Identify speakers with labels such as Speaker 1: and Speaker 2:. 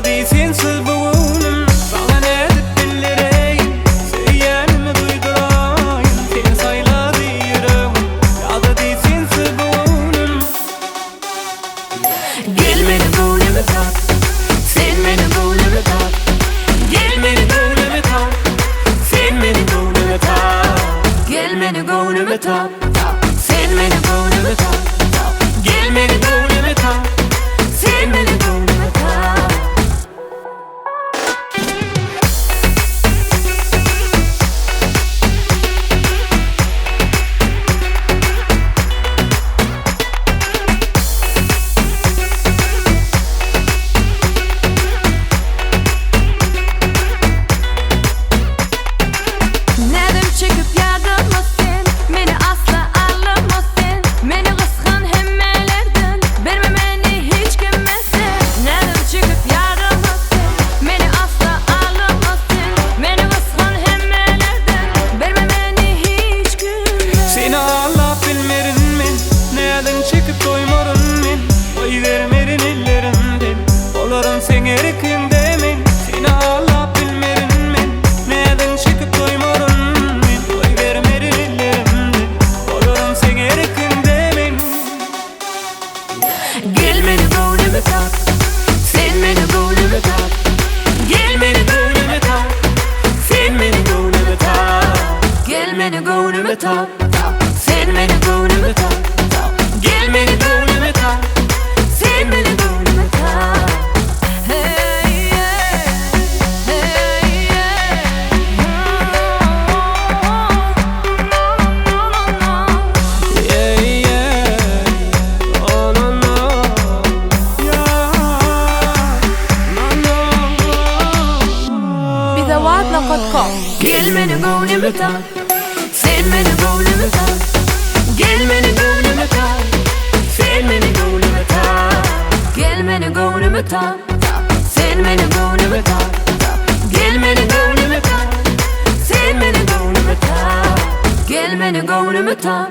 Speaker 1: da değilsin buğunum. Sana ne edip bildireyim, söyleyenimi duydurayım. Seni sayladı yüreğim, ya da değilsin buğunum.
Speaker 2: Gel beni gönlüme kat, sen beni gönlüme kat. Gel beni gönlüme kat, sen beni gönlüme kat. Gel beni gönlüme kat, sen beni gönlüme kat. Gel beni gönlüme kat, sen beni gönlüme kat.
Speaker 3: Nedim çıkıp yardımlasın, beni asla ağlamasın. Beni kıskan hemmelerden, vermemeni hiç kimmesin. Nedim çıkıp yardımlasın, beni asla ağlamasın. Beni kıskan hemmelerden, vermemeni hiç kimmesin.
Speaker 1: Seni Allah bilmerin men, neden çıkıp doymarın men. Oy vermerin ellerinden, olarım sen erikinde men. Seni Allah bilmerin men, neden çıkıp doymarın men. Oy vermerin ellerinden, olarım sen erikinde men.
Speaker 2: Gel beni gönlüme kat, sen beni gönlüme kat. Gel beni gönlüme kat, sen beni gönlüme kat. Gel beni gönlüme kat, sen beni gönlüme kat. Gel beni gönlüme kat, sen beni gönlüme kat.
Speaker 3: Hey yeah, hey yeah. No, no, no, no.
Speaker 1: Yeah, yeah, oh no no, yeah, no no.
Speaker 3: BizaWatch.com.
Speaker 2: Gel beni gönlüme kat, sen beni gönlüme kat. Gel beni gönlüme kat, sen beni gönlüme kat. Gel beni gönlüme kat, sen beni gönlüme kat. Gel beni gönlüme kat, sen beni gönlüme kat. Gel beni gönlüme kat.